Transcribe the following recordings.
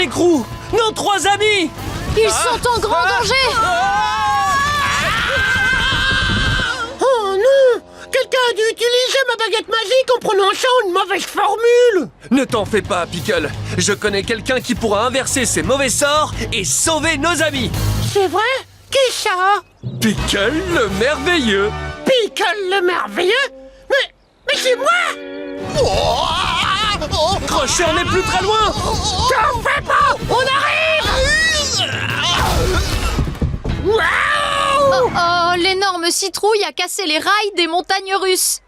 écrou! Nos 3 amis! Ils sont en grand danger! Oh non! Quelqu'un a dû utiliser ma baguette magique en prononçant une mauvaise formule! Ne t'en fais pas, Pickle. Je connais quelqu'un qui pourra inverser ces mauvais sorts et sauver nos amis. C'est vrai? Qui ça? Pickle le merveilleux. Pickle le merveilleux? Mais c'est moi! Crocheur n'est plus très loin. T'en fais pas! On arrive! Waouh! Oh, l'énorme citrouille a cassé les rails des montagnes russes!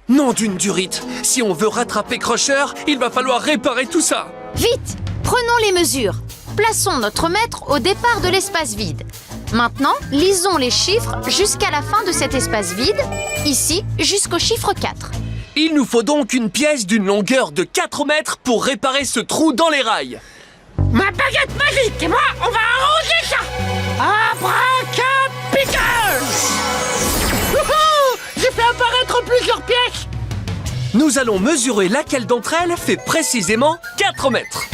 Nom d'une durite. Si on veut rattraper Crocheur, il va falloir réparer tout ça. Vite! Prenons les mesures. Plaçons notre maître au départ de l'espace vide. Maintenant, lisons les chiffres jusqu'à la fin de cet espace vide, ici jusqu'au chiffre 4. Il nous faut donc une pièce d'une longueur de 4 mètres pour réparer ce trou dans les rails. Ma baguette magique et moi, on va arranger ça! Abracapicus! Wouhou! J'ai fait apparaître plusieurs pièces! Nous allons mesurer laquelle d'entre elles fait précisément 4 mètres.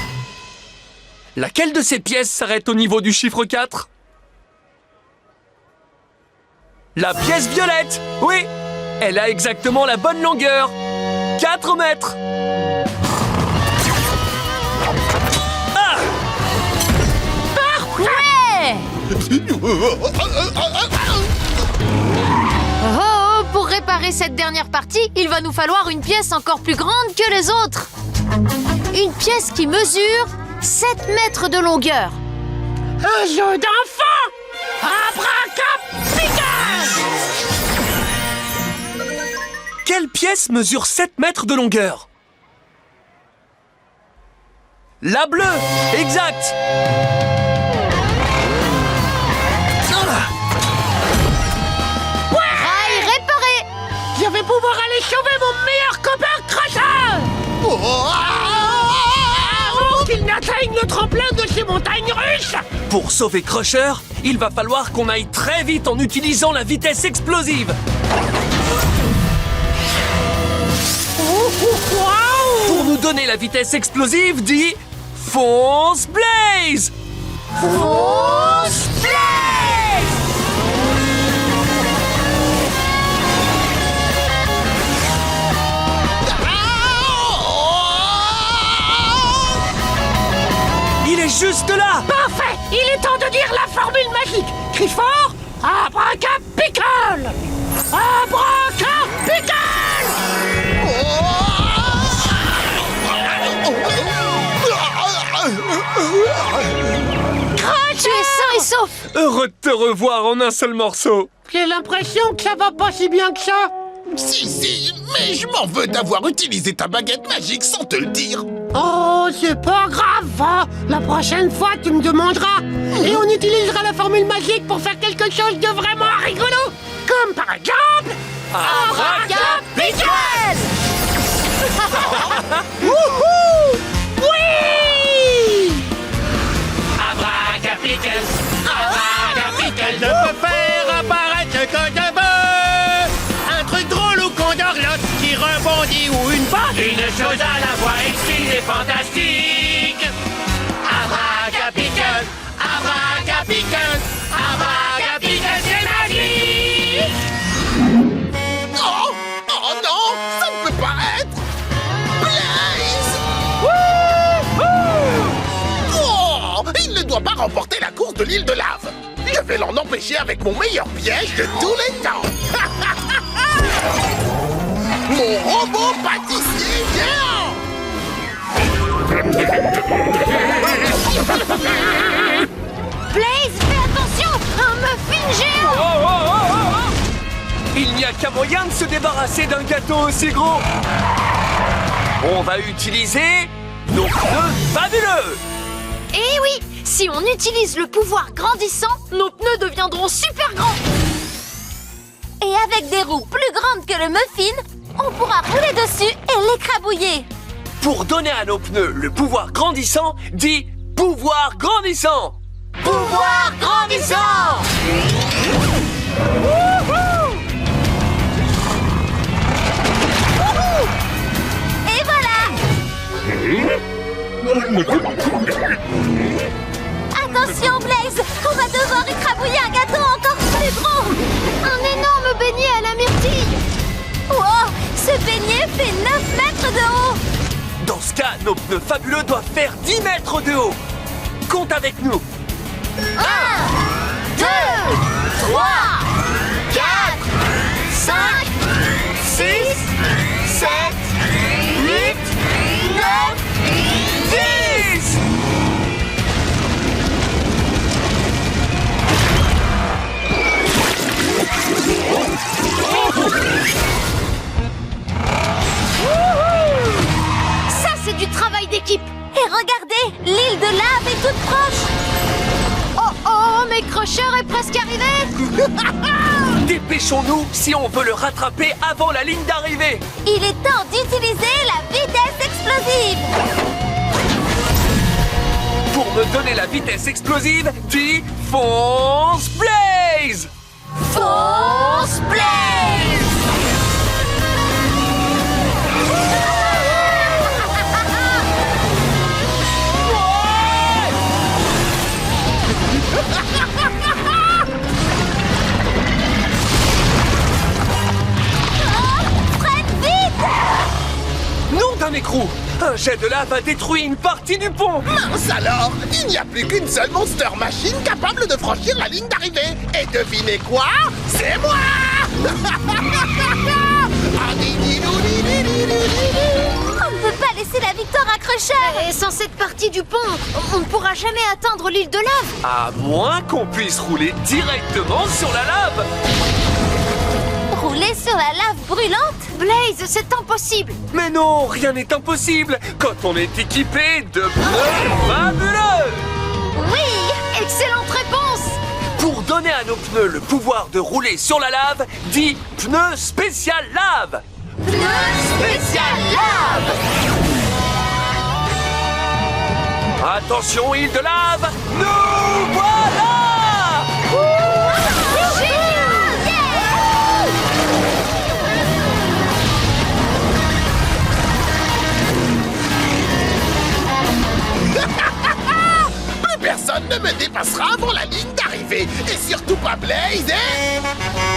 Laquelle de ces pièces s'arrête au niveau du chiffre 4? La pièce violette! Oui! Elle a exactement la bonne longueur! 4 mètres! Ah! Ouais! Oh, pour réparer cette dernière partie, il va nous falloir une pièce encore plus grande que les autres. Une pièce qui mesure 7 mètres de longueur. Un jeu d'enfant! Abracapicus! Quelle pièce mesure 7 mètres de longueur? La bleue! Exact! Rail réparé! Je vais pouvoir aller sauver mon meilleur copain Crocheur! Avant qu'il n'atteigne le tremplin de ces montagnes russes! Pour sauver Crocheur, il va falloir qu'on aille très vite en utilisant la vitesse explosive. Waouh! Pour nous donner la vitesse explosive, dis Fonce Blaze! Fonce Blaze! Il est juste là! Parfait! Il est temps de dire la formule magique! Crie fort! Abracapicule! Abracapicule! Tu es sain et sauf! Heureux de te revoir en un seul morceau. J'ai l'impression que ça va pas si bien que ça! Si, mais je m'en veux d'avoir utilisé ta baguette magique sans te le dire. Oh, c'est pas grave, hein. La prochaine fois, tu me demanderas. Et on utilisera la formule magique pour faire quelque chose de vraiment rigolo. Comme par exemple... Abracapicule! Wouhou! Oui! Abracapicule, Abracapicule, je peux faire apparaître ce que je veux. Un truc drôle ou qu'on dorlote, qui rebondit ou une botte. Une chose à la fois exquise et fantastique. Abracapicule, Abracapicule, Abracapicule, c'est magique. Oh non, ça ne peut pas être. Blaze! Oh, il ne doit pas remporter la course de l'île de lave. Je vais l'en empêcher avec mon meilleur piège de tous les temps. Mon robot pâtissier géant! Blaze, fais attention! Un muffin géant! Il n'y a qu'un moyen de se débarrasser d'un gâteau aussi gros. On va utiliser nos pneus fabuleux. Eh oui! Si on utilise le pouvoir grandissant, nos pneus deviendront super grands! Et avec des roues plus grandes que le muffin, on pourra rouler dessus et l'écrabouiller! Pour donner à nos pneus le pouvoir grandissant, dis pouvoir grandissant. Pouvoir grandissant! Et voilà! Attention, Blaze! On va devoir écrabouiller un gâteau encore plus gros! Un énorme beignet à la myrtille! Wow! Ce beignet fait 9 mètres de haut! Dans ce cas, nos pneus fabuleux doivent faire 10 mètres de haut. Compte avec nous. 1, 2, 3, 4, 5, 6, 7, 8, 9, 10. Ça, c'est du travail d'équipe! Et regardez, l'île de lave est toute proche! Oh, mais Crusher est presque arrivé! Dépêchons-nous si on veut le rattraper avant la ligne d'arrivée. Il est temps d'utiliser la vitesse explosive! Pour me donner la vitesse explosive, dis fonce Blaze. Force Blaze! Freine vite! Nom d'un écrou. Un jet de lave a détruit une partie du pont. Mince alors, il n'y a plus qu'une seule Monster Machine capable de franchir la ligne d'arrivée. Et devinez quoi? C'est moi. On ne peut pas laisser la victoire à Crusher! Et sans cette partie du pont, on ne pourra jamais atteindre l'île de lave! À moins qu'on puisse rouler directement sur la lave. Rouler sur la lave brûlante? Blaze, c'est impossible! Mais non, rien n'est impossible quand on est équipé de pneus fabuleux. Oui! Excellente réponse! Pour donner à nos pneus le pouvoir de rouler sur la lave, dis pneus spécial lave. Pneus spécial lave! Attention, île de lave, nous voilà. Plus personne ne me dépassera avant la ligne d'arrivée. Et surtout pas Blaze et...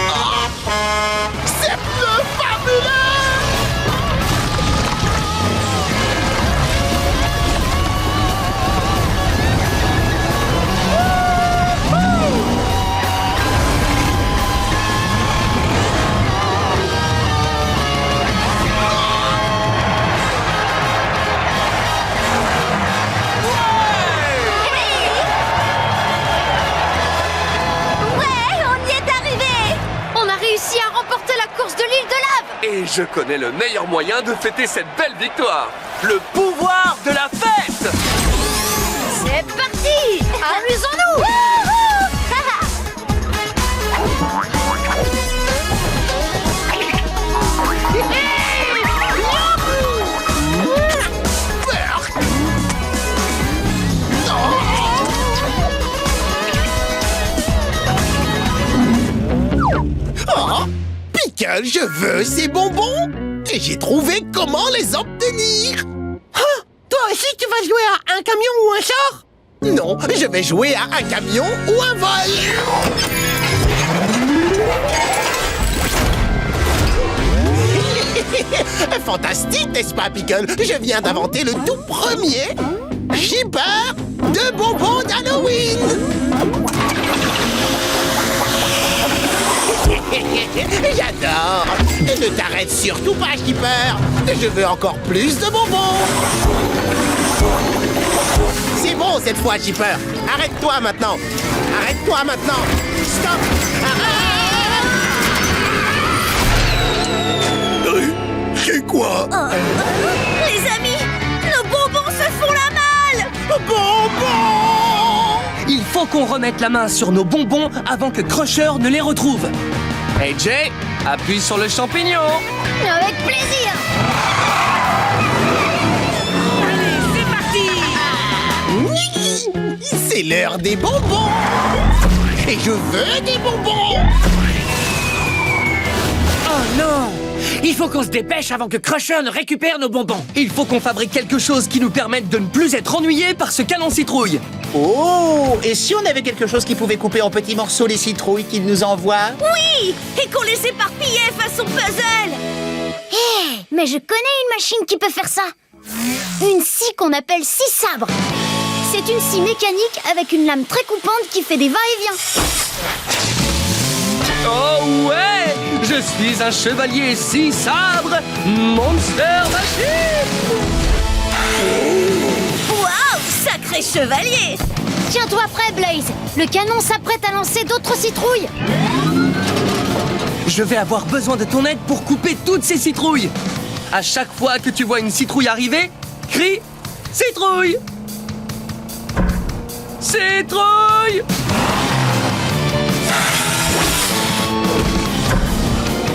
Oh, c'est pneus fabuleux! Et je connais le meilleur moyen de fêter cette belle victoire. Le pouvoir de la fête. C'est parti! Amusons-nous! Oh, Pickle, je veux ces bonbons. Et j'ai trouvé comment les obtenir. Ah, toi aussi, tu vas jouer à un camion ou un char? Non, je vais jouer à un camion ou un vol. Fantastique, n'est-ce pas, Pickle? Je viens d'inventer le tout premier shipper de bonbons d'Halloween. J'adore. Et ne t'arrête surtout pas, shipper. Je veux encore plus de bonbons. C'est bon cette fois, shipper. Arrête-toi maintenant. Arrête-toi maintenant. Stop. C'est quoi? Les amis, nos bonbons se font la malle! Bonbons! Il faut qu'on remette la main sur nos bonbons avant que Crusher ne les retrouve. Hey Jay, appuie sur le champignon. Avec plaisir! C'est l'heure des bonbons! Et je veux des bonbons! Oh non! Il faut qu'on se dépêche avant que Crusher ne récupère nos bonbons. Il faut qu'on fabrique quelque chose qui nous permette de ne plus être ennuyés par ce canon citrouille. Oh, et si on avait quelque chose qui pouvait couper en petits morceaux les citrouilles qu'il nous envoie? Oui, et qu'on les éparpillait façon puzzle. Hé, mais je connais une machine qui peut faire ça. Une scie qu'on appelle scie sabre. C'est une scie mécanique avec une lame très coupante qui fait des va-et-vient. Oh ouais! Je suis un chevalier 6 sabres, Monster Machine! Waouh, sacré chevalier! Tiens-toi prêt, Blaze. Le canon s'apprête à lancer d'autres citrouilles. Je vais avoir besoin de ton aide pour couper toutes ces citrouilles. À chaque fois que tu vois une citrouille arriver, crie « Citrouille !» Citrouille!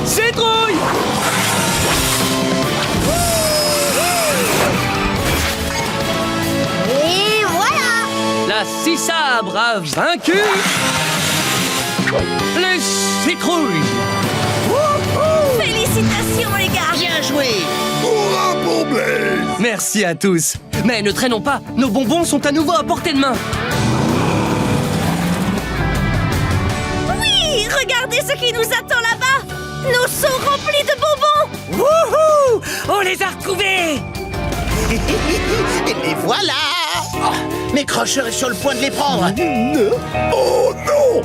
Citrouille! Et voilà! La scie sabre a vaincu les citrouilles. Félicitations, les gars! Bien joué! Hurrah pour Blaze! Merci à tous. Mais ne traînons pas, nos bonbons sont à nouveau à portée de main. Oui, regardez ce qui nous attend là-bas! Nos seaux remplis de bonbons! Wouhou! On les a retrouvés! Et les voilà! Oh, mais Crusher est sur le point de les prendre! Oh non!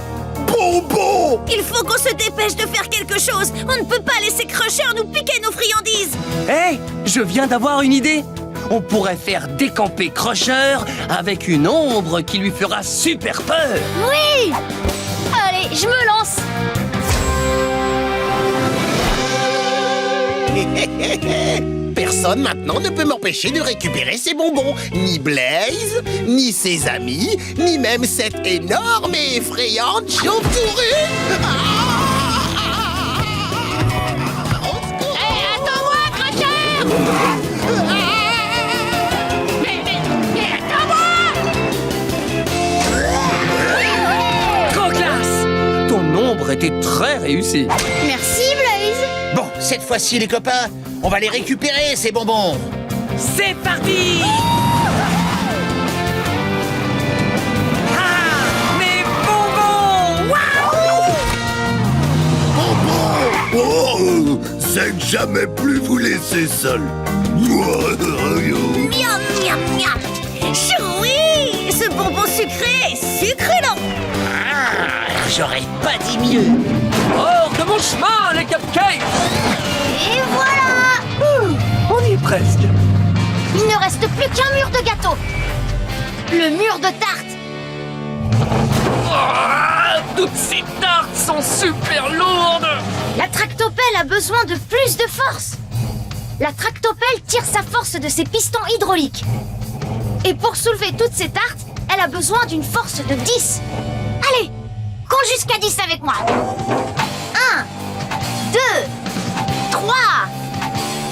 Bonbon! Il faut qu'on se dépêche de faire quelque chose! On ne peut pas laisser Crusher nous piquer nos friandises! Hé, je viens d'avoir une idée. On pourrait faire décamper Crusher avec une ombre qui lui fera super peur. Oui! Allez, je me lance! Personne maintenant ne peut m'empêcher de récupérer ces bonbons. Ni Blaze, ni ses amis, ni même cette énorme et effrayante chauve-souris. Attends-moi, Crusher! Trop classe! Ton ombre était très réussie. Merci, Blaze! Bon, cette fois-ci, les copains, on va les récupérer, ces bonbons! C'est parti! Ah! Mes bonbons! Waouh! Oh, c'est que jamais plus vous laisser seul. Miam, miam, miam! Choui! Ce bonbon sucré est succulent! J'aurais pas dit mieux! Hors de mon chemin, les cupcakes! Et voilà! On y est presque. Il ne reste plus qu'un mur de gâteau! Le mur de tarte! Ah, toutes ces tartes sont super lourdes! La tractopelle a besoin de plus de force! La tractopelle tire sa force de ses pistons hydrauliques. Et pour soulever toutes ces tartes, elle a besoin d'une force de 10. Allez, compte jusqu'à 10 avec moi. 1, 2, 3,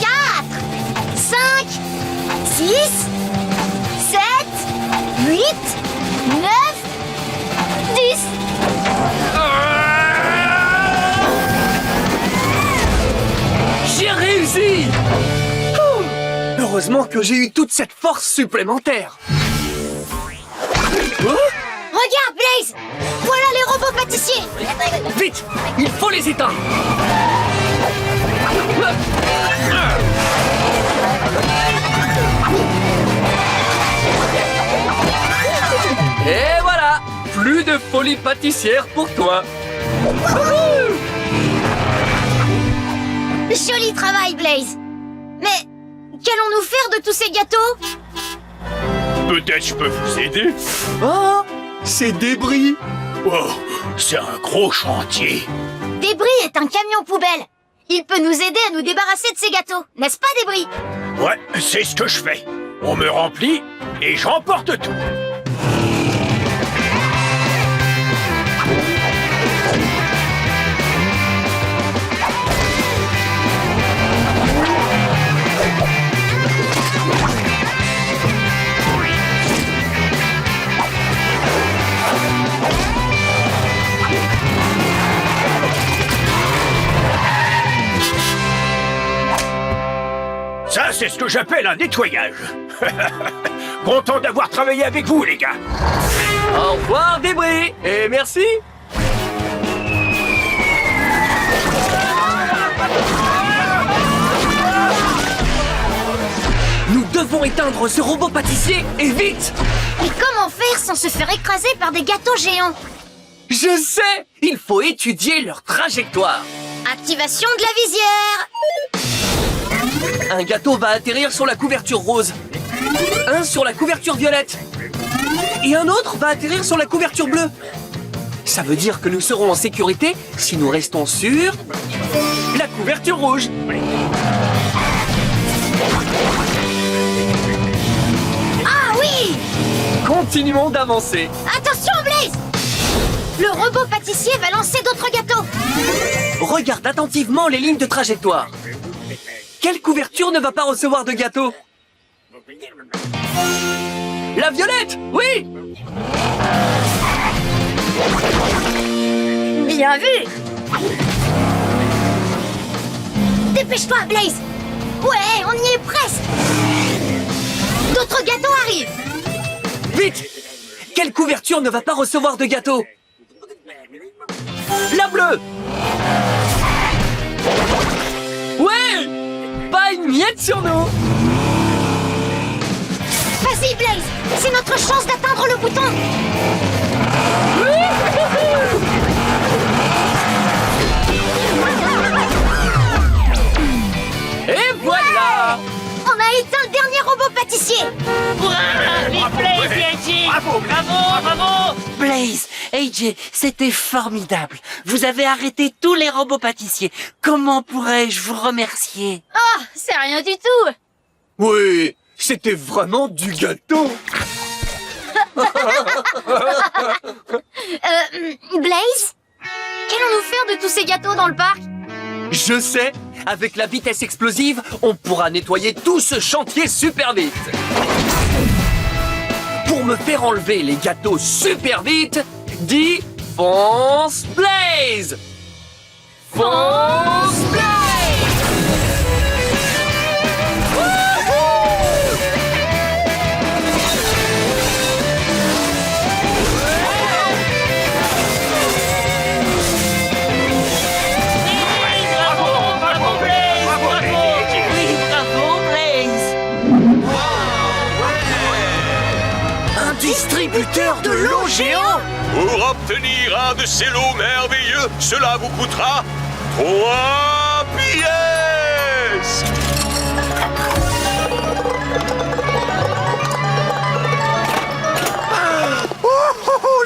4, 5, 6, 7, 8, 9, 10. J'ai réussi! Oh, heureusement que j'ai eu toute cette force supplémentaire. Oh, Regarde, Blaze! Voilà les robots pâtissiers! vite! Il faut les éteindre! Et voilà! Plus de folie pâtissière pour toi! Joli travail, Blaze! Mais qu'allons-nous faire de tous ces gâteaux? Peut-être je peux vous aider. Oh! Ces débris! Oh, c'est un gros chantier. Débris est un camion poubelle. Il peut nous aider à nous débarrasser de ces gâteaux, n'est-ce pas, Débris? Ouais, c'est ce que je fais. On me remplit et j'emporte tout. c'est ce que j'appelle un nettoyage. Content d'avoir travaillé avec vous, les gars. Au revoir, débris. Et merci. Nous devons éteindre ce robot pâtissier, et vite! Mais comment faire sans se faire écraser par des gâteaux géants? Je sais! Il faut étudier leur trajectoire. Activation de la visière. Un gâteau va atterrir sur la couverture rose, un sur la couverture violette, et un autre va atterrir sur la couverture bleue. Ça veut dire que nous serons en sécurité si nous restons sur la couverture rouge. Ah oui! Continuons d'avancer. Attention, Blaze! Le robot pâtissier va lancer d'autres gâteaux. Regarde attentivement les lignes de trajectoire. Quelle couverture ne va pas recevoir de gâteau? La violette, oui! Bien vu! Dépêche-toi, Blaze! Ouais, on y est presque! D'autres gâteaux arrivent! Vite! Quelle couverture ne va pas recevoir de gâteau? La bleue! Ouais! Pas une miette sur nous! Vas-y, Blaze! C'est notre chance d'atteindre le bouton! Et voilà! On a éteint le dernier robot pâtissier! Bravo, Bravo! Blaze, AJ, c'était formidable. Vous avez arrêté tous les robots pâtissiers. Comment pourrais-je vous remercier? Oh, c'est rien du tout! Oui, c'était vraiment du gâteau! Blaze? Qu'allons-nous faire de tous ces gâteaux dans le parc? Je sais, avec la vitesse explosive, on pourra nettoyer tout ce chantier super vite. Pour me faire enlever les gâteaux super vite, dis fonce Blaze! Fonce Blaze! Bravo, Blaze! Un distributeur de l'eau géant! Pour obtenir un de ces lots merveilleux, cela vous coûtera 3 pièces.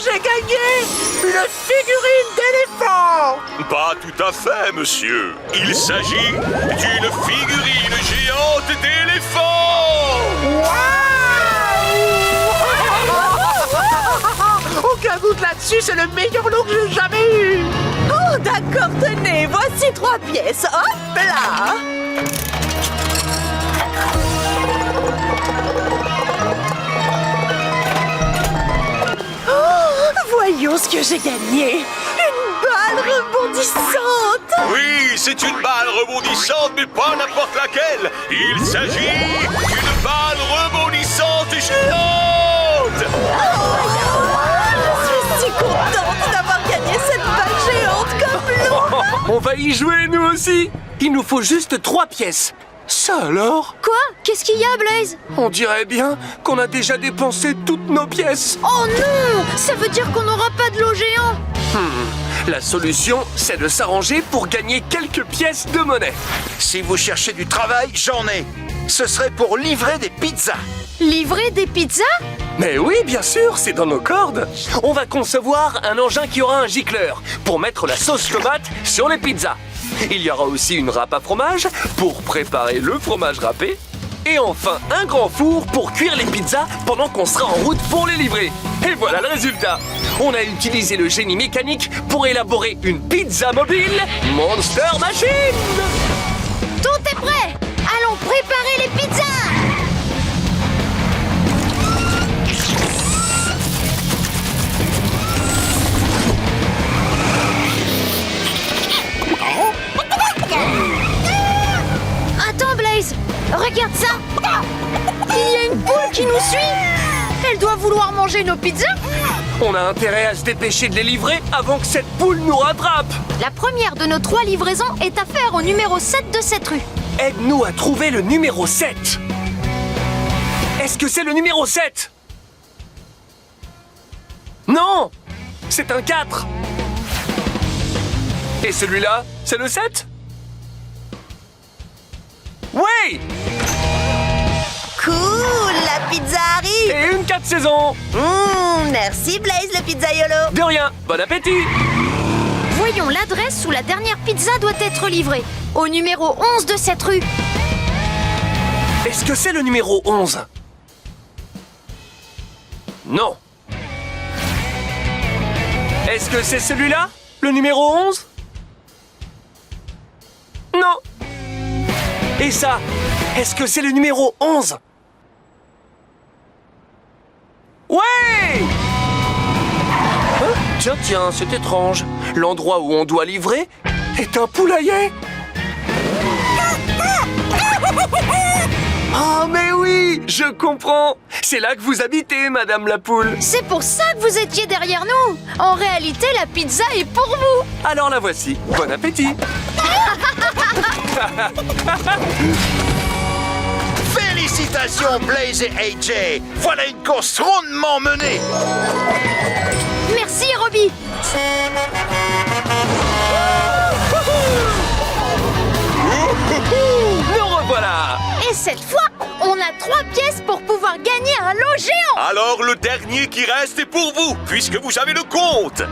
J'ai gagné une figurine d'éléphant! Pas tout à fait, monsieur. Il s'agit d'une figurine géante d'éléphant. Aucun doute là-dessus, c'est le meilleur lot que j'ai jamais eu! Oh, d'accord, tenez, voici 3 pièces. Hop là! Voyons ce que j'ai gagné. Une balle rebondissante. Oui, c'est une balle rebondissante, mais pas n'importe laquelle. Il s'agit d'une balle rebondissante géante. Je suis si contente d'avoir gagné cette balle géante comme l'eau. On va y jouer nous aussi! Il nous faut juste 3 pièces. Ça alors? Quoi? Qu'est-ce qu'il y a, Blaze? On dirait bien qu'on a déjà dépensé toutes nos pièces. Oh non! Ça veut dire qu'on n'aura pas de l'eau géant! La solution, c'est de s'arranger pour gagner quelques pièces de monnaie. Si vous cherchez du travail, j'en ai. Ce serait pour livrer des pizzas. Livrer des pizzas? Mais oui, bien sûr, c'est dans nos cordes. On va concevoir un engin qui aura un gicleur pour mettre la sauce tomate sur les pizzas. Il y aura aussi une râpe à fromage pour préparer le fromage râpé. Et enfin, un grand four pour cuire les pizzas pendant qu'on sera en route pour les livrer. Et voilà le résultat. On a utilisé le génie mécanique pour élaborer une pizza mobile Monster Machine. Tout est prêt! Allons préparer les pizzas! Attends, Blaze! Regarde ça! manger nos pizzas? On a intérêt à se dépêcher de les livrer avant que cette poule nous rattrape. La première de nos 3 livraisons est à faire au numéro 7 de cette rue. Aide-nous à trouver le numéro 7. Est-ce que c'est le numéro 7? Non! C'est un 4. Et celui-là, c'est le 7? Oui! Cool, la pizza arrive. Et une 4 saisons. Merci Blaze, le pizzaiolo. De rien, bon appétit. Voyons l'adresse où la dernière pizza doit être livrée. Au numéro 11 de cette rue. Est-ce que c'est le numéro 11? Non. Est-ce que c'est celui-là? Le numéro 11? Non. Et ça, est-ce que c'est le numéro 11? Ouais! Hein? Tiens, c'est étrange. L'endroit où on doit livrer est un poulailler. Oh, mais oui, je comprends. C'est là que vous habitez, Madame la Poule. C'est pour ça que vous étiez derrière nous. En réalité, la pizza est pour vous. Alors la voici. Bon appétit. Félicitations Blaze et AJ. Voilà une course rondement menée. Merci, Robbie. Nous revoilà. Et cette fois, on a 3 pièces pour pouvoir gagner un lot géant. Alors le dernier qui reste est pour vous, puisque vous avez le compte.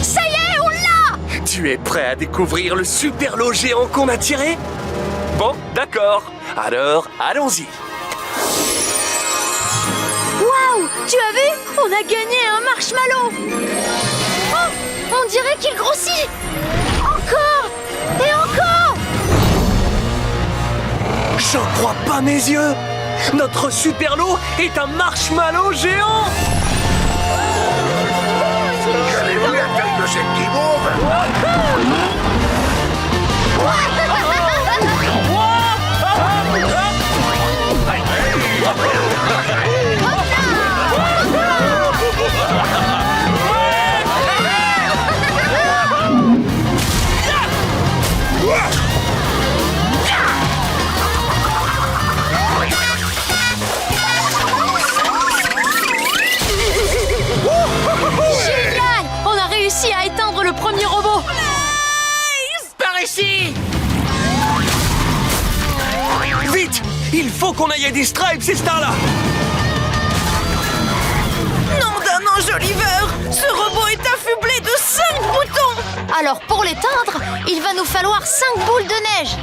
Ça y est, on l'a. Tu es prêt à découvrir le super lot géant qu'on a tiré? Bon, d'accord. Alors, allons-y. Waouh, tu as vu? On a gagné un marshmallow. Oh, on dirait qu'il grossit. Encore et encore. J'en crois pas mes yeux. Notre super lot est un marshmallow géant. Avez-vous la taille de cette guimauve? Génial! On a réussi à éteindre le premier robot. Par ici! Vite! Il faut qu'on aille aider Stripe, ces stars-là. Nom d'un ange Oliver, ce robot est affublé de 5 boutons. Alors pour l'éteindre, il va nous falloir 5 boules de neige.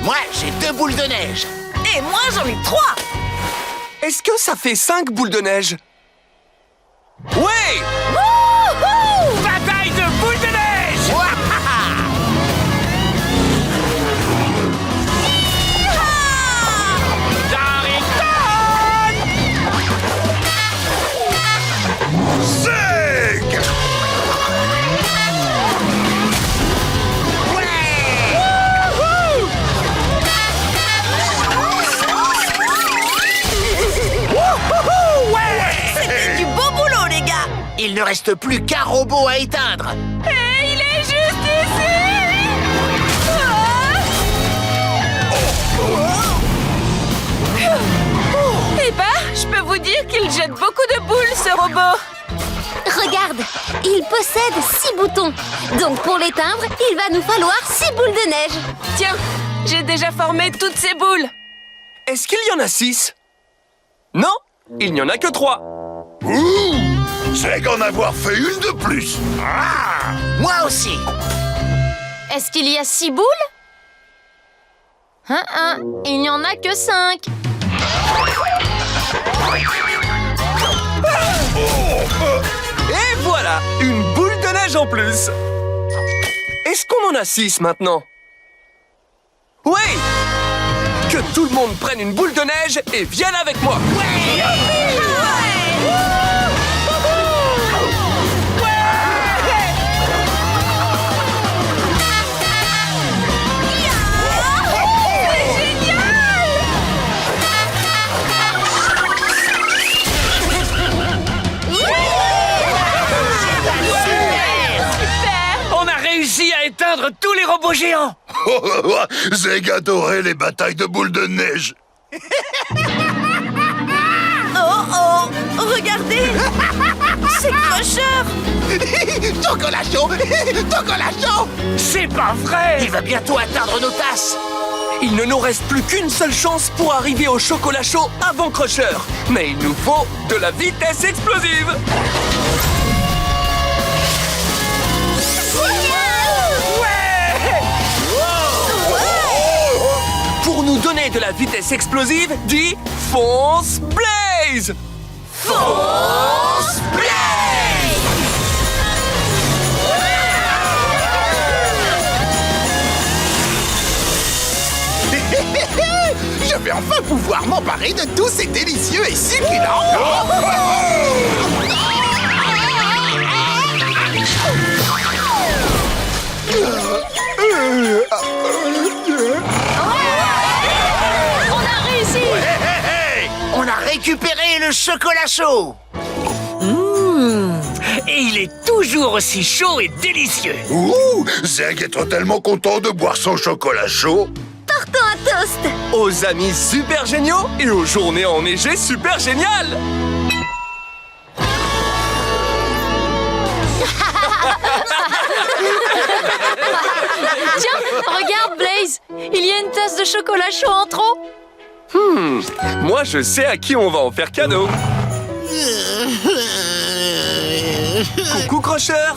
Moi, j'ai 2 boules de neige. Et moi, j'en ai 3. Est-ce que ça fait 5 boules de neige? Ouais! Bataille de boules de neige. C'était du beau boulot, les gars. Il ne reste plus qu'un robot à éteindre. Et il est juste ici. Eh ben, je peux vous dire qu'il jette beaucoup de boules, ce robot. Regarde, il possède 6 boutons. Donc pour l'éteindre, il va nous falloir 6 boules de neige. Tiens, j'ai déjà formé toutes ces boules. Est-ce qu'il y en a 6? Non, il n'y en a que 3. C'est qu'en avoir fait une de plus. Moi aussi. Est-ce qu'il y a 6 boules? Il n'y en a que 5. Et voilà, une boule de neige en plus. Est-ce qu'on en a 6 maintenant? Oui! Que tout le monde prenne une boule de neige et vienne avec moi. éteindre tous les robots géants. Zeg adorait les batailles de boules de neige. Oh, regardez. C'est Crusher. Chocolat chaud. Chocolat chaud. C'est pas vrai. Il va bientôt atteindre nos tasses. Il ne nous reste plus qu'une seule chance pour arriver au chocolat chaud avant Crusher. Mais il nous faut de la vitesse explosive. Pour nous donner de la vitesse explosive, dis fonce Blaze! Fonce Blaze! Je vais enfin pouvoir m'emparer de tous ces délicieux et succulents. On a réussi! On a récupéré le chocolat chaud. Et il est toujours aussi chaud et délicieux. Ouh, Zeg est tellement content de boire son chocolat chaud. Partons à toast! Aux amis super géniaux et aux journées enneigées super géniales! Tiens, regarde Blaze! Il y a une tasse de chocolat chaud en trop! Moi, je sais à qui on va en faire cadeau. Coucou Crusher!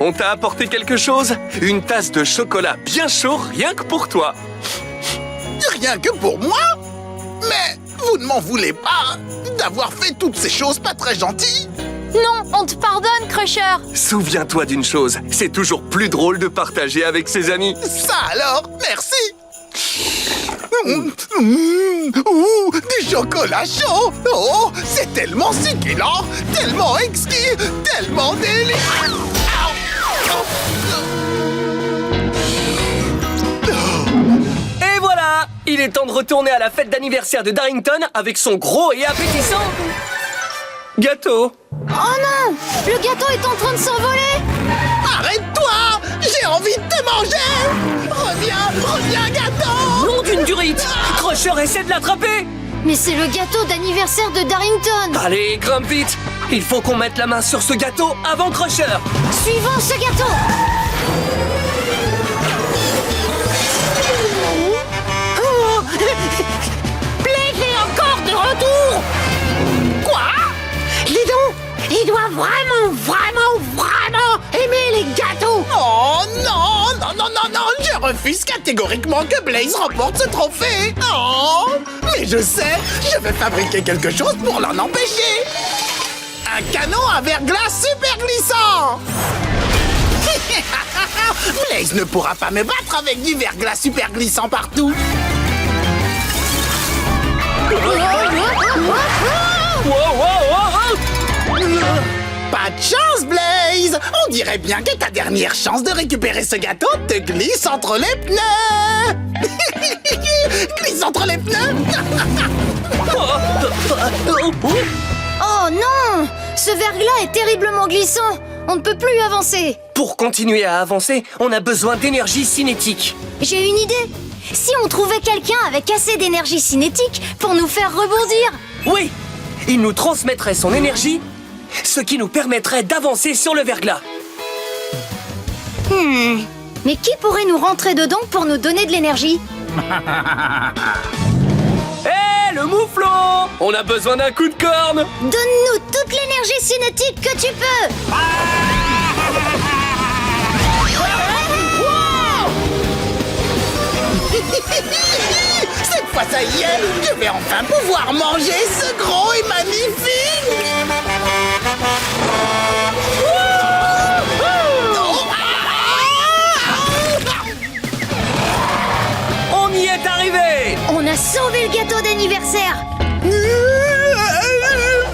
On t'a apporté quelque chose? Une tasse de chocolat bien chaud rien que pour toi. Rien que pour moi? Mais vous ne m'en voulez pas d'avoir fait toutes ces choses pas très gentilles? Non, on te pardonne, Crusher! Souviens-toi d'une chose, c'est toujours plus drôle de partager avec ses amis. Ça alors, merci. Ouh, du chocolat chaud. Oh, c'est tellement succulent, tellement exquis, tellement délicieux. Et voilà! Il est temps de retourner à la fête d'anniversaire de Darrington avec son gros et appétissant gâteau. Oh non! Le gâteau est en train de s'envoler! Arrête-toi! J'ai envie de te manger! Reviens, gâteau! Nom d'une durite! Crusher essaie de l'attraper! Mais c'est le gâteau d'anniversaire de Darrington! Allez, grimpe vite! Il faut qu'on mette la main sur ce gâteau avant Crusher! Suivons ce gâteau! Oh Blaze est encore de retour. Quoi? Dis donc, il doit vraiment aimer les gâteaux. Oh non, je refuse catégoriquement que Blaze remporte ce trophée. Oh, mais je sais, je vais fabriquer quelque chose pour l'en empêcher. Un canon à verglas super glissant. Blaze ne pourra pas me battre avec du verglas super glissant partout. Pas de chance, Blaze! On dirait bien que ta dernière chance de récupérer ce gâteau te glisse entre les pneus! Glisse entre les pneus! Oh non! Ce verglas est terriblement glissant! On ne peut plus avancer! Pour continuer à avancer, on a besoin d'énergie cinétique. J'ai une idée! Si on trouvait quelqu'un avec assez d'énergie cinétique pour nous faire rebondir! Oui! Il nous transmettrait son énergie, ce qui nous permettrait d'avancer sur le verglas. Mais qui pourrait nous rentrer dedans pour nous donner de l'énergie? Hé, le mouflon! On a besoin d'un coup de corne! Donne-nous toute l'énergie cinétique que tu peux! Cette fois, ça y est, je vais enfin pouvoir manger ce gros et magnifique! On y est arrivé! On a sauvé le gâteau d'anniversaire!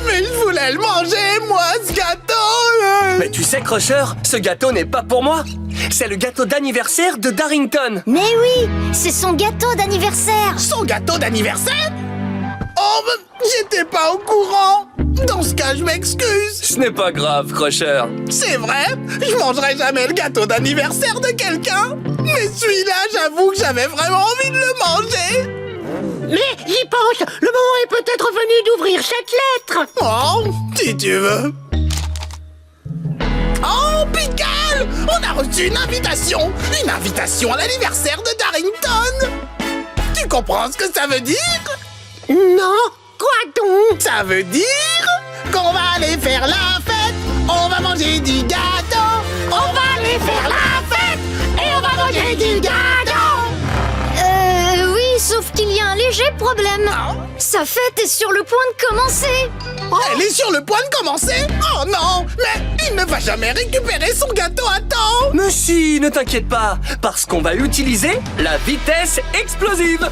Mais je voulais le manger, moi, ce gâteau! Mais tu sais, Crusher, ce gâteau n'est pas pour moi. C'est le gâteau d'anniversaire de Darrington. Mais oui, c'est son gâteau d'anniversaire! Son gâteau d'anniversaire? Oh Oh, j'étais pas au courant. Dans ce cas, je m'excuse. Ce n'est pas grave, Crusher. C'est vrai, je mangerai jamais le gâteau d'anniversaire de quelqu'un. Mais celui-là, j'avoue que j'avais vraiment envie de le manger. Mais j'y pense, le moment est peut-être venu d'ouvrir cette lettre. Oh, si tu veux. Oh, Pickle! On a reçu une invitation. Une invitation à l'anniversaire de Darrington. Tu comprends ce que ça veut dire? Non, quoi donc? Ça veut dire qu'on va aller faire la fête. On va manger du gâteau. On va aller faire la fête. Et on va manger du gâteau. Oui, sauf qu'il y a un léger problème. Sa fête est sur le point de commencer. Elle est sur le point de commencer? Oh non, mais il ne va jamais récupérer son gâteau à temps. Mais si, ne t'inquiète pas, parce qu'on va utiliser la vitesse explosive.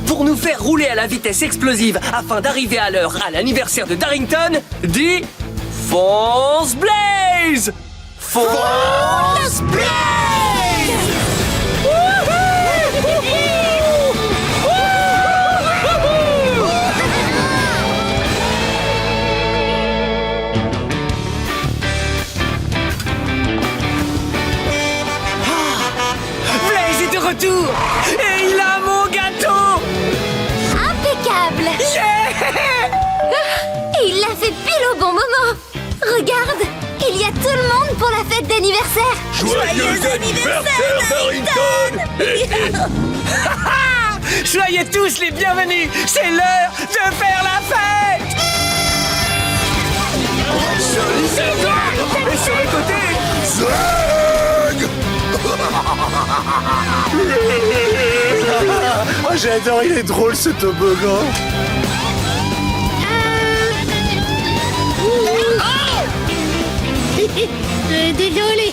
Pour nous faire rouler à la vitesse explosive afin d'arriver à l'heure à l'anniversaire de Darrington, dis Fonce Blaze! Fonce Blaze! Blaze est de retour! Et il a mon gâteau! Impeccable. Et il l'a fait pile au bon moment. Regarde, il y a tout le monde pour la fête d'anniversaire. Joyeux anniversaire, Darrington! Soyez tous les bienvenus! C'est l'heure de faire la fête! Et sur le côté, Oh, j'adore, il est drôle ce toboggan. Désolé.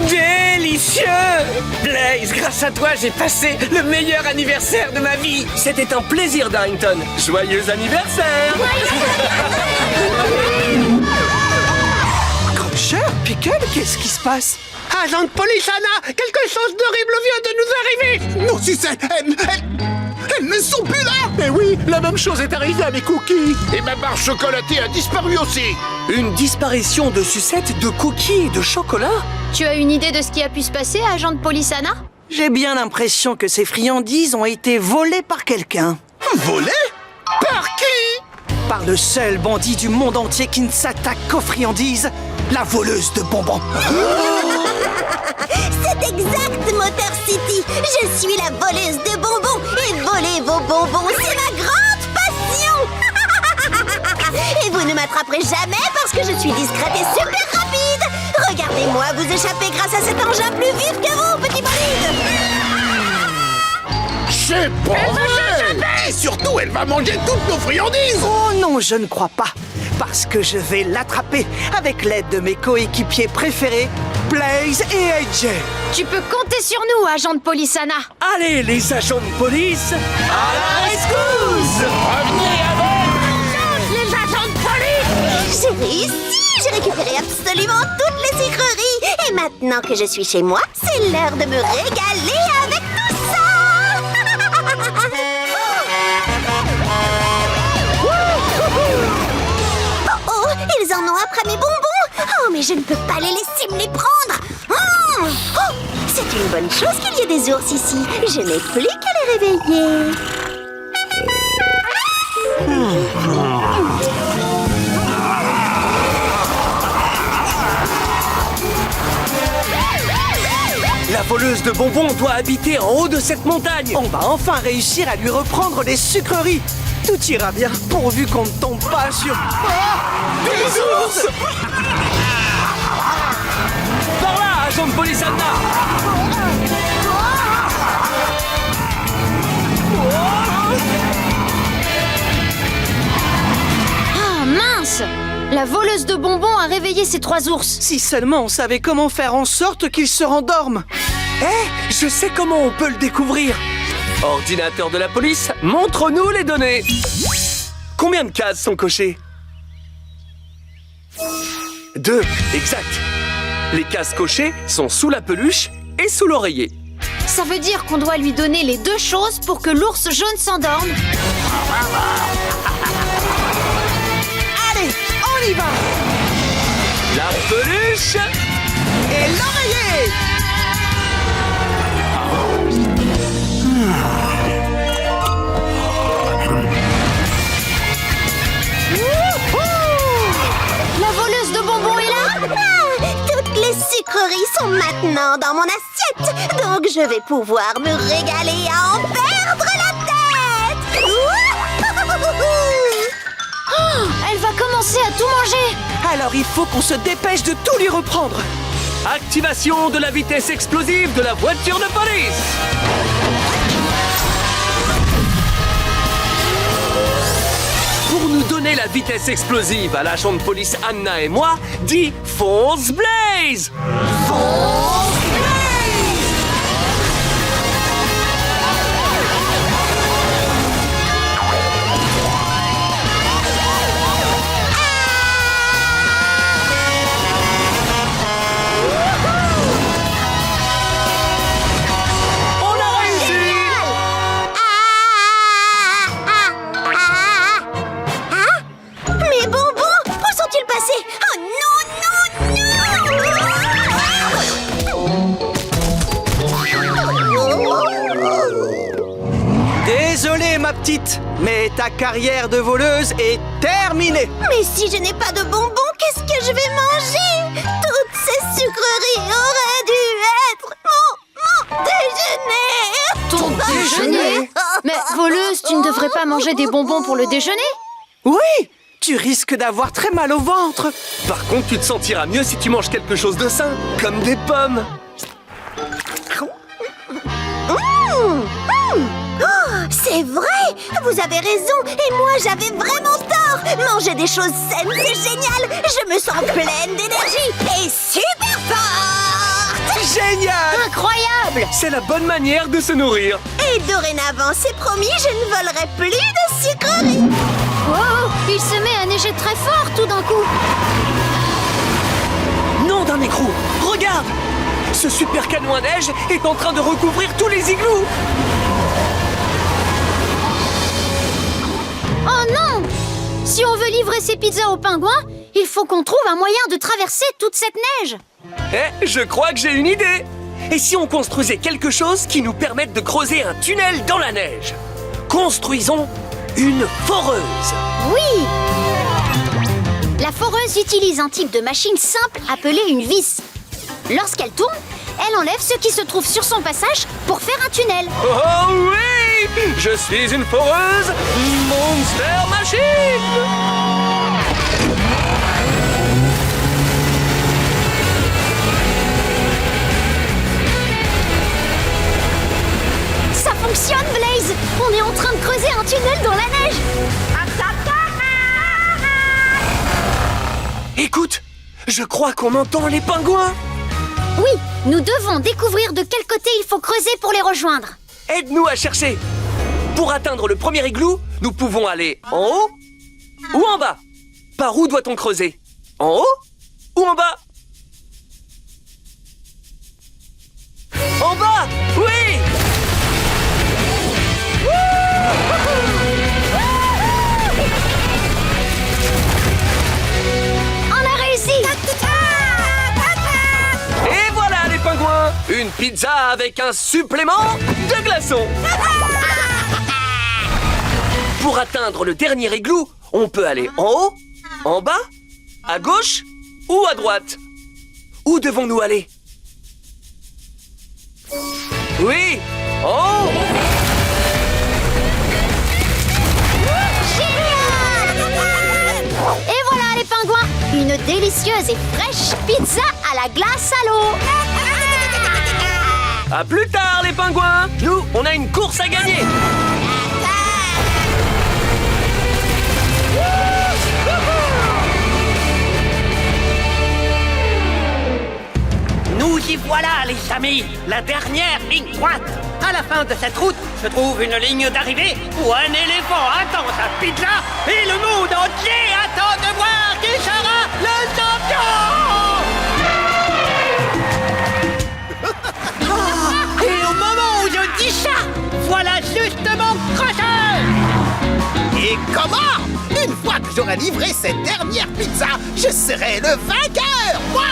délicieux! Blaze, grâce à toi, j'ai passé le meilleur anniversaire de ma vie! C'était un plaisir, Darrington! Joyeux anniversaire! Crusher, Pickle, qu'est-ce qui se passe? Agent de police, Anna, quelque chose d'horrible vient de nous arriver! Nos sucettes, elles ne sont plus là! Mais oui, la même chose est arrivée à mes cookies! Et ma barre chocolatée a disparu aussi. Une disparition de sucettes, de cookies et de chocolat? Tu as une idée de ce qui a pu se passer, agent de police Anna? J'ai bien l'impression que ces friandises ont été volées par quelqu'un. Volées? Par qui? Par le seul bandit du monde entier qui ne s'attaque qu'aux friandises, la voleuse de bonbons. C'est exact, Motor City. Je suis la voleuse de bonbons. Et voler vos bonbons, c'est ma grande passion. Et vous ne m'attraperez jamais parce que je suis discrète et super rapide. Regardez-moi vous échapper grâce à cet engin plus vif que vous, petit bolide. C'est pas vrai! Et surtout, elle va manger toutes nos friandises! Oh non, je ne crois pas. Parce que je vais l'attraper avec l'aide de mes coéquipiers préférés, Blaze et AJ. Tu peux compter sur nous, agent de police Anna. Allez, les agents de police, à la rescousse! Revenez avec Les agents de police! J'ai réussi! J'ai récupéré absolument toutes les sucreries. Et maintenant que je suis chez moi, c'est l'heure de me régaler avec tout ça! Oh, ils en ont après mes bonbons! Oh, mais je ne peux pas les laisser me les prendre! Oh, c'est une bonne chose qu'il y ait des ours ici. Je n'ai plus qu'à les réveiller. La voleuse de bonbons doit habiter en haut de cette montagne. On va enfin réussir à lui reprendre les sucreries. Tout ira bien, pourvu qu'on ne tombe pas sur... Des ours! Par là, agent de police Anna! Ah, mince! La voleuse de bonbons a réveillé ces trois ours. Si seulement on savait comment faire en sorte qu'ils se rendorment. Je sais comment on peut le découvrir. Ordinateur de la police, montre-nous les données. Combien de cases sont cochées? 2, exact. Les cases cochées sont sous la peluche et sous l'oreiller. Ça veut dire qu'on doit lui donner les deux choses pour que l'ours jaune s'endorme. Allez, on y va! La peluche Et l'oreiller! La voleuse de bonbons est là? Toutes les sucreries sont maintenant dans mon assiette, donc je vais pouvoir me régaler à en perdre la tête. Oh, elle va commencer à tout manger. Alors il faut qu'on se dépêche de tout lui reprendre. Activation de la vitesse explosive de la voiture de police. Pour nous donner la vitesse explosive à l'agent de police Anna et moi, dis fonce Blaze! On a réussi! Mes bonbons, où sont-ils passés? Oh non, Désolé ma petite, mais ta carrière de voleuse est terminée. mais si je n'ai pas de bonbons, qu'est-ce que je vais manger? Toutes ces sucreries auraient dû être mon déjeuner. Ton déjeuner? Mais voleuse, tu ne devrais pas manger des bonbons pour le déjeuner? Oui, tu risques d'avoir très mal au ventre. Par contre, tu te sentiras mieux si tu manges quelque chose de sain, comme des pommes. C'est vrai, vous avez raison, et moi j'avais vraiment tort. Manger des choses saines, c'est génial. Je me sens pleine d'énergie et super forte. Génial! Incroyable! C'est la bonne manière de se nourrir. Et dorénavant, c'est promis, je ne volerai plus de sucreries. Wow, il se met à neiger très fort tout d'un coup. Nom d'un écrou, regarde! Ce super canon à neige est en train de recouvrir tous les igloos. Oh non! Si on veut livrer ces pizzas aux pingouins, il faut qu'on trouve un moyen de traverser toute cette neige. Eh, je crois que j'ai une idée. Et si on construisait quelque chose qui nous permette de creuser un tunnel dans la neige? Construisons une foreuse. Oui! La foreuse utilise un type de machine simple appelée une vis. Lorsqu'elle tourne, elle enlève ce qui se trouve sur son passage pour faire un tunnel. Oh oui! Je suis une foreuse Monster Machine! Ça fonctionne, Blaze! On est en train de creuser un tunnel dans la neige! Écoute, je crois qu'on entend les pingouins. Oui, nous devons découvrir de quel côté il faut creuser pour les rejoindre. Aide-nous à chercher. Pour atteindre le premier igloo, nous pouvons aller en haut ou en bas. Par où doit-on creuser? En haut ou en bas? En bas! Oui! On a réussi! Et voilà les pingouins! Une pizza avec un supplément de glaçons! Pour atteindre le dernier igloo, on peut aller en haut, en bas, à gauche ou à droite. Où devons-nous aller? Oui, en haut! Et voilà les pingouins! Une délicieuse et fraîche pizza à la glace à l'eau! À plus tard les pingouins! Nous, on a une course à gagner! Nous y voilà, les amis, la dernière ligne droite. À la fin de cette route se trouve une ligne d'arrivée où un éléphant attend sa pizza et le monde entier attend de voir qui sera le champion. comment? Une fois que j'aurai livré cette dernière pizza, je serai le vainqueur! Moi!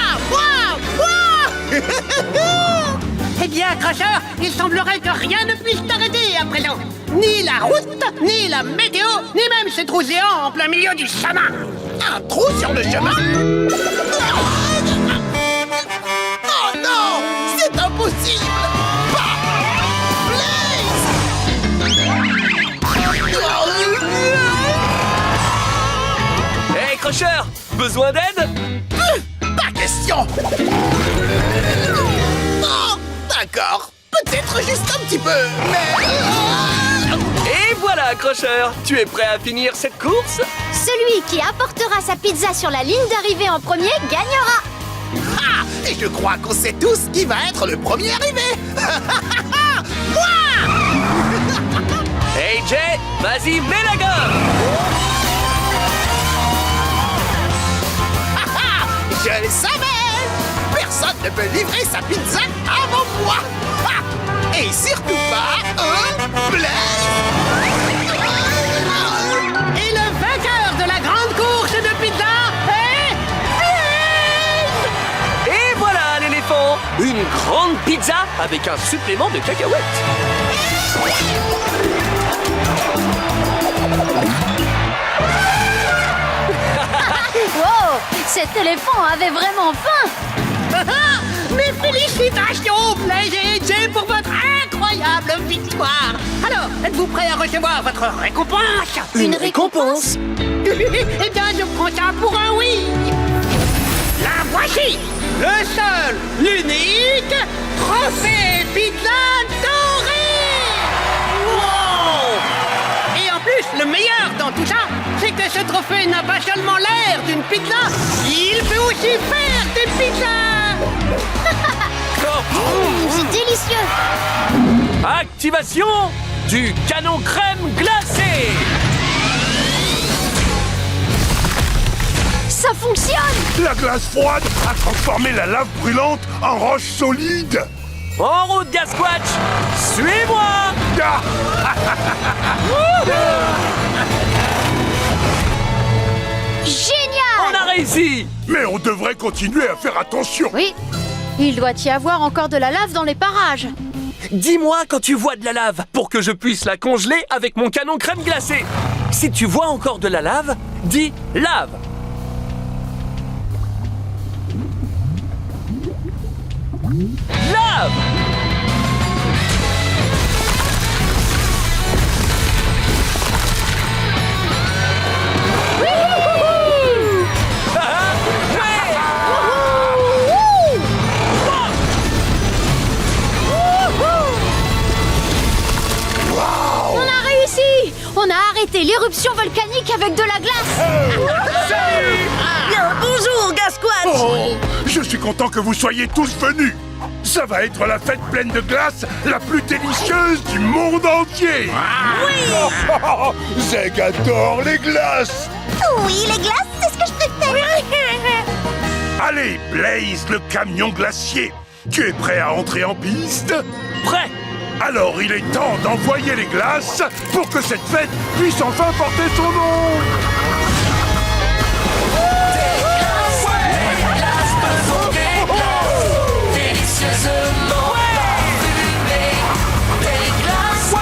Eh bien, Crusher, il semblerait que rien ne puisse t'arrêter à présent. Ni la route, ni la météo, ni même ce trou géant en plein milieu du chemin. Un trou sur le chemin? Oh non! C'est impossible! Hé, Crusher, besoin d'aide? Pas question! Oh, d'accord. Peut-être juste un petit peu, mais... Et voilà, Crusher, tu es prêt à finir cette course? Celui qui apportera sa pizza sur la ligne d'arrivée en premier gagnera. Ah! Et je crois qu'on sait tous qui va être le premier arrivé! Moi! Hey Jay, vas-y, mets la gomme! Je le savais! Personne ne peut livrer sa pizza avant moi! Ah! Et surtout pas Blaise! Et le vainqueur de la grande course de pizza est... Blaise! Et voilà l'éléphant! Une grande pizza avec un supplément de cacahuètes! Wow, cet éléphant avait vraiment faim. Mes félicitations, Blaise et AJ, pour votre incroyable victoire. Alors, êtes-vous prêts à recevoir votre récompense? Une récompense? Eh bien, je prends ça pour un oui. La voici, le seul, l'unique trophée pizza doré. Wow! Et en plus, le meilleur dans tout ça, c'est que ce trophée n'a pas seulement l'air d'une pizza, il peut aussi faire des pizzas. C'est délicieux. Activation du canon crème glacé! Ça fonctionne. La glace froide a transformé la lave brûlante en roche solide. En route, Gasquatch! Suis-moi! Ah! Génial. On a réussi! Mais on devrait continuer à faire attention. Oui, il doit y avoir encore de la lave dans les parages. Dis-moi quand tu vois de la lave pour que je puisse la congeler avec mon canon crème glacée. Si tu vois encore de la lave, dis lave. Lave! On a arrêté l'éruption volcanique avec de la glace. Bien, bonjour, Gasquatch. Oh, je suis content que vous soyez tous venus. Ça va être la fête pleine de glace la plus délicieuse du monde entier. Oui. Zeg adore les glaces. Oui, les glaces, c'est ce que je préfère. Allez, Blaze, le camion glacier. Tu es prêt à entrer en piste? Prêt! Alors il est temps d'envoyer les glaces pour que cette fête puisse enfin porter son nom. Délicieusement parfumées. Des glaces,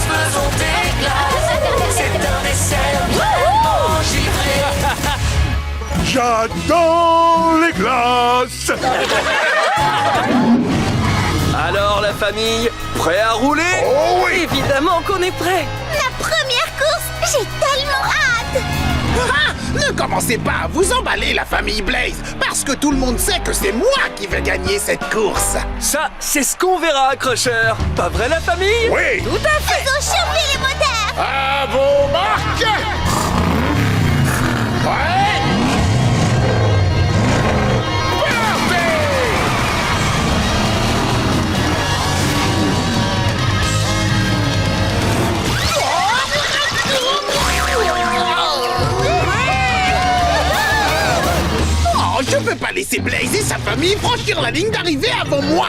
faisons des glaces. C'est un dessert vraiment givré. J'adore les glaces. Alors la famille, prêt à rouler? Oh oui. Évidemment qu'on est prêt. Ma première course, j'ai tellement hâte. Ah, ne commencez pas à vous emballer, la famille Blaze, parce que tout le monde sait que c'est moi qui vais gagner cette course. Ça, c'est ce qu'on verra, Crusher. Pas vrai, la famille? Oui. Tout à fait. Ils ont chauffé les moteurs. À vos marques. Ouais. Je peux pas laisser Blaze et sa famille franchir la ligne d'arrivée avant moi.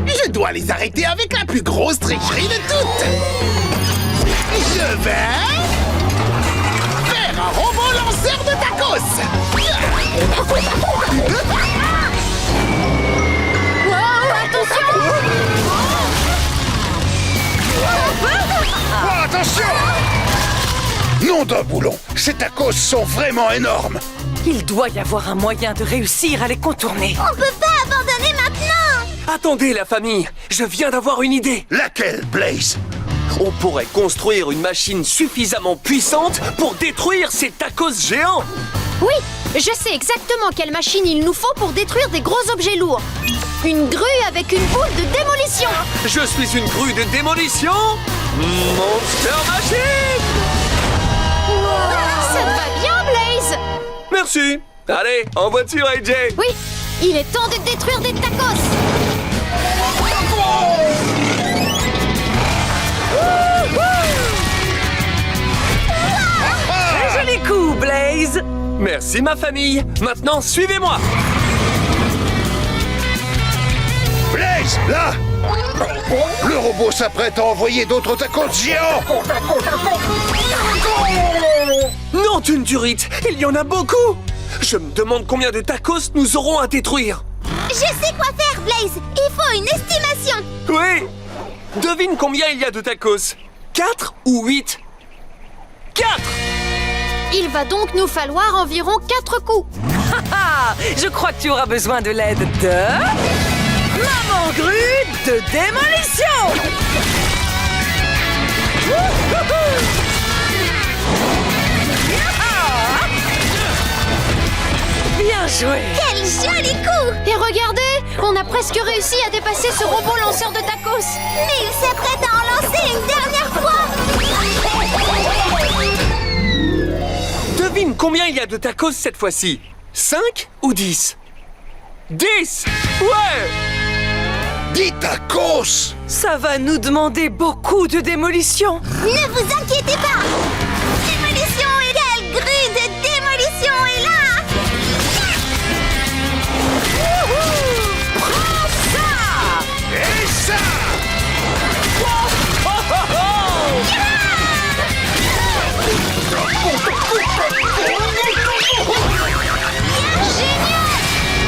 Je dois les arrêter avec la plus grosse tricherie de toutes. Je vais un robot lanceur de tacos. Wow, attention! Oh, attention! Nom d'un boulon, ces tacos sont vraiment énormes. Il doit y avoir un moyen de réussir à les contourner. On peut pas abandonner maintenant. Attendez, la famille, je viens d'avoir une idée. Laquelle, Blaze? On pourrait construire une machine suffisamment puissante pour détruire ces tacos géants. Oui, je sais exactement quelle machine il nous faut pour détruire des gros objets lourds. Une grue avec une boule de démolition. Je suis une grue de démolition, Monster Machine. Ça te va bien, Blaze? Merci. Allez, en voiture, AJ. Oui, il est temps de détruire des tacos. Très joli coup, Blaze. Merci, ma famille. Maintenant, suivez-moi. Blaze, là! Le robot s'apprête à envoyer d'autres tacos géants. Non, d'une durite, il y en a beaucoup. Je me demande combien de tacos nous aurons à détruire. Je sais quoi faire, Blaze. Il faut une estimation. Oui. Devine combien il y a de tacos. 4 ou 8? 4. Il va donc nous falloir environ 4 coups. Ah, je crois que tu auras besoin de l'aide de... Maman Grue de démolition. Bien joué. Quel joli coup. Et regardez, on a presque réussi à dépasser ce robot lanceur de tacos. Mais il s'apprête à en lancer une dernière fois. Devine combien il y a de tacos cette fois-ci. 5 ou 10? 10. Ouais. 10 tacos. Ça va nous demander beaucoup de démolition. Ne vous inquiétez pas. Démolition égale grue de démolition est là. Prends ça. Et ça!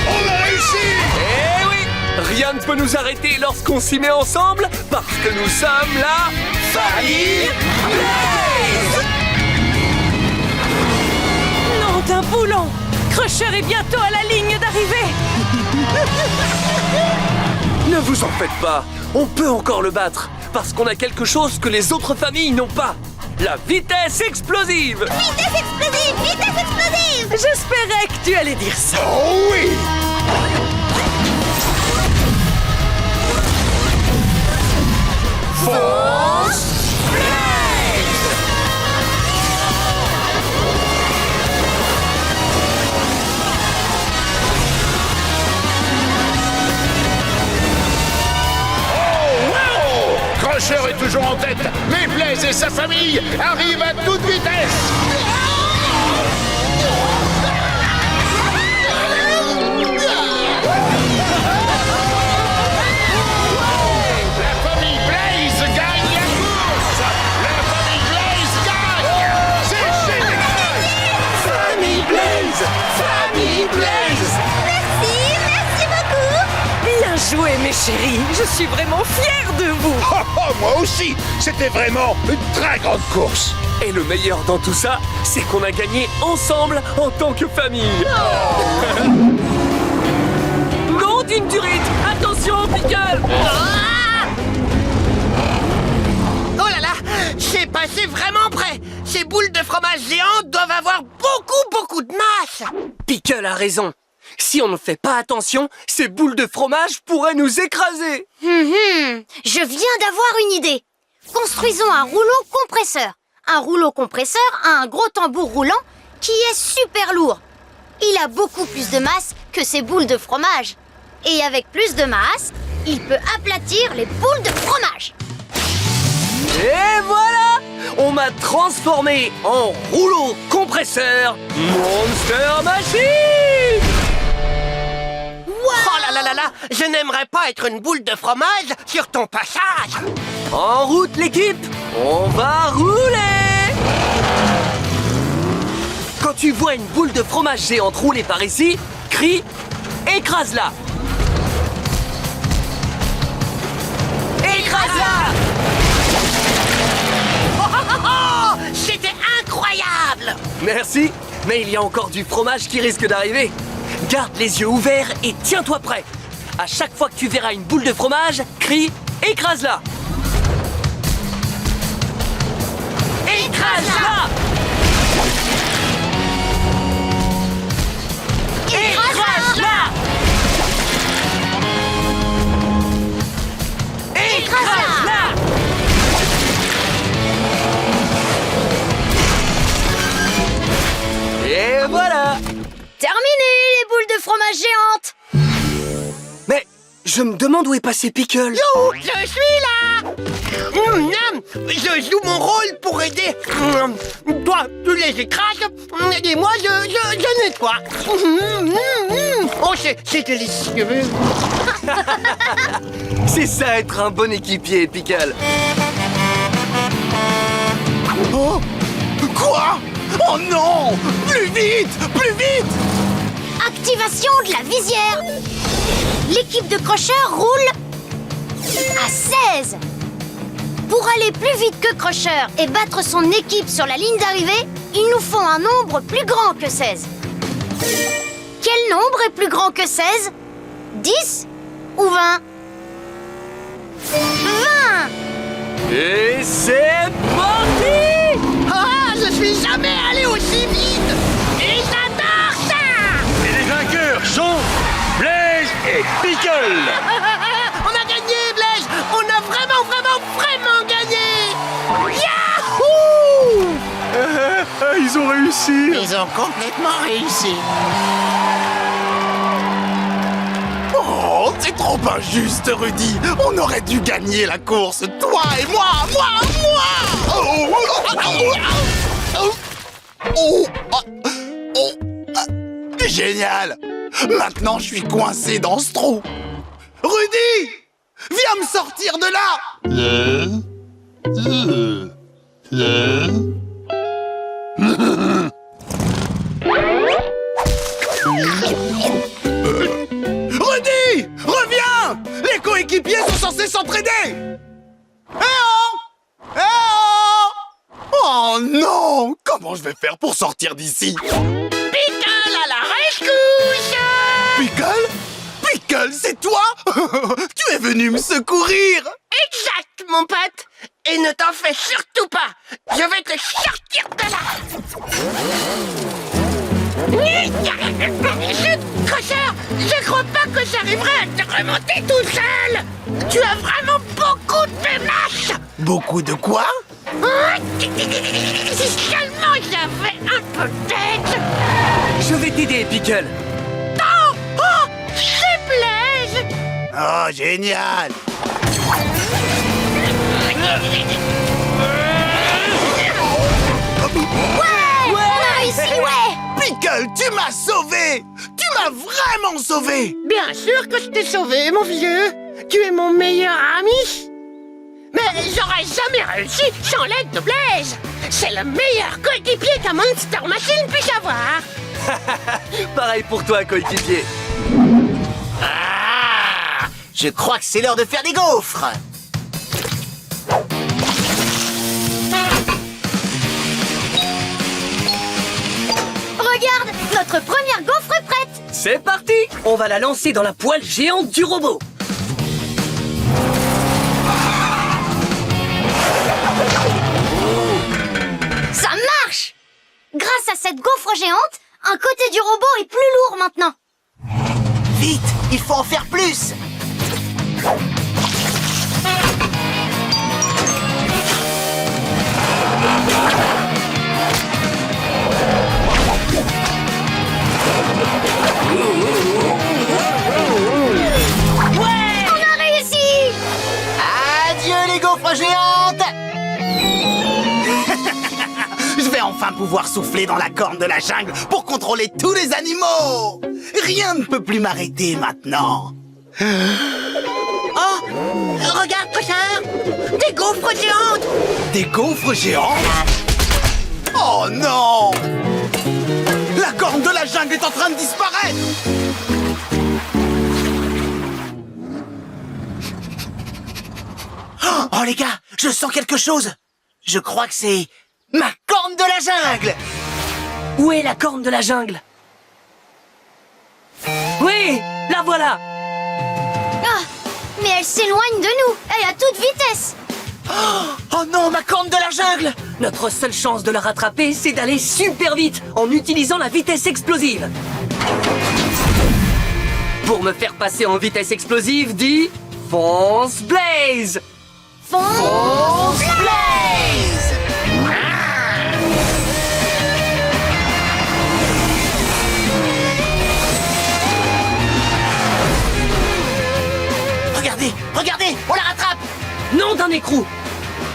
On a réussi! Eh oui. Rien ne peut nous arrêter lorsqu'on s'y met ensemble, parce que nous sommes la famille Blaze. Nom d'un boulon. Crusher est bientôt à la ligne d'arrivée. Ne vous en faites pas, on peut encore le battre, parce qu'on a quelque chose que les autres familles n'ont pas. La vitesse explosive. Vitesse explosive, vitesse explosive. J'espérais que tu allais dire ça. Oh oui! Force Crusher est toujours en tête, mais Blaze et sa famille arrivent à toute vitesse. La famille Blaze gagne la course. La famille Blaze gagne. C'est génial. Famille Blaze. Famille Blaze. Merci beaucoup. Bien joué, mes chéris. Je suis vraiment fière de vous. Oh, oh, moi aussi. C'était vraiment une très grande course. Et le meilleur dans tout ça, c'est qu'on a gagné ensemble en tant que famille. Non d'une durite. Attention, Pickle. Oh là là, c'est passé vraiment près. Ces boules de fromage géantes doivent avoir beaucoup de masse. Pickle a raison. Si on ne fait pas attention, ces boules de fromage pourraient nous écraser. Je viens d'avoir une idée. Construisons un rouleau compresseur. Un rouleau compresseur a un gros tambour roulant qui est super lourd. Il a beaucoup plus de masse que ces boules de fromage. Et avec plus de masse, il peut aplatir les boules de fromage. Et voilà! On m'a transformé en rouleau compresseur Monster Machine! Oh là là là là, je n'aimerais pas être une boule de fromage sur ton passage. En route l'équipe! On va rouler! tu vois une boule de fromage géante roulée par ici, crie « Écrase-la » Écrase-la! C'était incroyable! Merci, mais il y a encore du fromage qui risque d'arriver. Garde les yeux ouverts et tiens-toi prêt. À chaque fois que tu verras une boule de fromage, crie « Écrase-la » Écrase-la! Écrase-la! Écrase-la! Et voilà! Terminé, les boules de fromage géantes! Mais je me demande où est passé Pickle. Yo, je suis là. Je joue mon rôle pour aider. Toi, tu les écrases et moi, je nettoie. Oh, c'est délicieux. C'est ça être un bon équipier, Pickle. Oh! Quoi? Oh non! Plus vite! Plus vite! Activation de la visière. L'équipe de crocheurs roule à 16. Pour aller plus vite que Crusher et battre son équipe sur la ligne d'arrivée, il nous faut un nombre plus grand que 16. Quel nombre est plus grand que 16? 10 ou 20? 20! Et c'est parti! Ah, je suis jamais allé aussi vite. Et j'adore ça. Et les vainqueurs sont Blaze et Pickle. On a gagné, Blaise. On a vraiment gagné. Yahoo! Ils ont réussi. Ils ont complètement réussi. Oh, c'est trop injuste, Rudy. On aurait dû gagner la course, toi et moi. Génial. Maintenant, je suis coincé dans ce trou. Rudy, viens me sortir de là. Rudy, reviens. Les coéquipiers sont censés s'entraider. Oh non! Comment je vais faire pour sortir d'ici? Pickle à la rescousse! Pickle? Pickle, c'est toi? Tu es venu me secourir! Exact, mon pote! Et ne t'en fais surtout pas! Je vais te sortir de là! Chut, Crusher! Je crois pas que j'arriverai à te remonter tout seul! Tu as vraiment beaucoup de faiblesse! Beaucoup de quoi? Si seulement j'avais un peu d'aide! Je vais t'aider, Pickle. Oh! Oh! C'est Blaise! Oh, génial! On a réussi, ouais! Pickle, tu m'as sauvé! Tu m'as vraiment sauvé! Bien sûr que je t'ai sauvé, mon vieux! Tu es mon meilleur ami! Mais j'aurais jamais réussi sans l'aide de Blaze! C'est le meilleur coéquipier qu'un Monster Machine puisse avoir! Pareil pour toi, coéquipier. Ah! Je crois que c'est l'heure de faire des gaufres. Regarde, notre première gaufre est prête! C'est parti! On va la lancer dans la poêle géante du robot. Ça marche! Grâce à cette gaufre géante, un côté du robot est plus lourd maintenant. Vite, il faut en faire plus. Ouais! On a réussi! Adieu les gaufres géantes. Je vais enfin pouvoir souffler dans la corne de la jungle pour contrôler tous les animaux! Rien ne peut plus m'arrêter maintenant! Oh! Regarde, Crusher! Des gaufres géantes! Des gaufres géants? Oh non! La corne de la jungle est en train de disparaître! Oh les gars, je sens quelque chose. Je crois que c'est ma corne de la jungle. Où est la corne de la jungle? Oui, la voilà. Ah, mais elle s'éloigne de nous. Elle est à toute vitesse. Oh non, ma corne de la jungle. Notre seule chance de la rattraper, c'est d'aller super vite en utilisant la vitesse explosive. Pour me faire passer en vitesse explosive, dis fonce Blaze. Fonce Blaze. Regardez, regardez, on la rattrape. Non d'un écrou.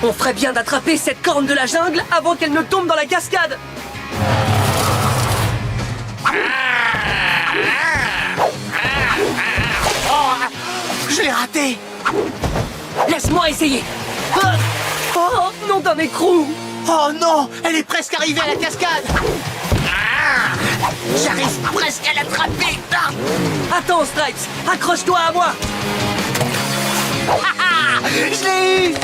On ferait bien d'attraper cette corne de la jungle avant qu'elle ne tombe dans la cascade. Je l'ai raté. Laisse-moi essayer. Oh, non d'un écrou. Oh non, elle est presque arrivée à la cascade. J'arrive presque à l'attraper. Attends, Stripes, accroche-toi à moi. Je l'ai eu.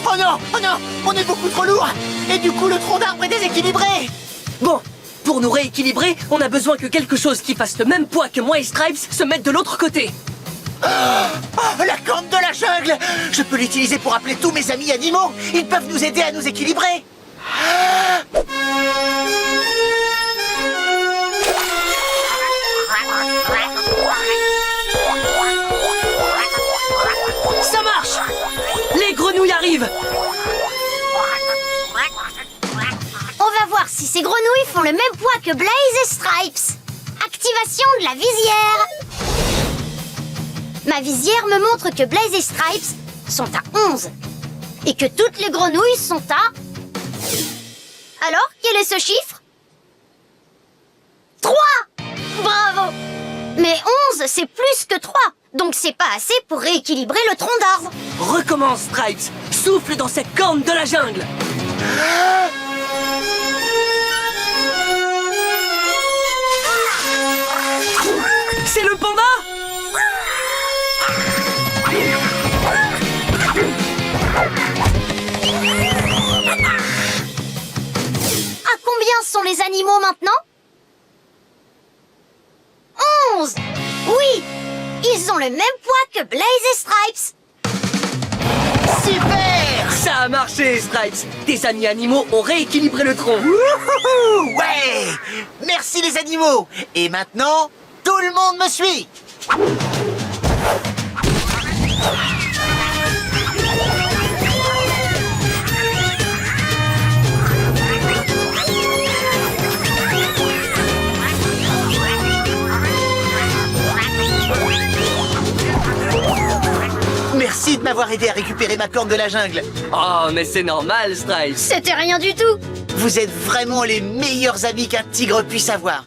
Oh non, on est beaucoup trop lourd. Et du coup, le tronc d'arbre est déséquilibré. Bon, pour nous rééquilibrer, on a besoin que quelque chose qui fasse le même poids que moi et Stripes se mette de l'autre côté. Oh, la corne de la jungle. Je peux l'utiliser pour appeler tous mes amis animaux. Ils peuvent nous aider à nous équilibrer. Ça marche. Les grenouilles arrivent. On va voir si ces grenouilles font le même poids que Blaze et Stripes. Activation de la visière. Ma visière me montre que Blaze et Stripes sont à 11 et que toutes les grenouilles sont à... Alors, quel est ce chiffre? 3. Bravo. Mais 11, c'est plus que 3, donc c'est pas assez pour rééquilibrer le tronc d'arbre. Recommence, Stripes. Souffle dans cette corne de la jungle. C'est le panda? À combien sont les animaux maintenant? 11. Oui, ils ont le même poids que Blaze et Stripes. Super. Ça a marché, Stripes. Tes amis animaux ont rééquilibré le tronc. Wouhou, ouais. Merci les animaux. Et maintenant, tout le monde me suit. Merci de m'avoir aidé à récupérer ma corne de la jungle. Oh, mais c'est normal, Stripes. C'était rien du tout. Vous êtes vraiment les meilleurs amis qu'un tigre puisse avoir.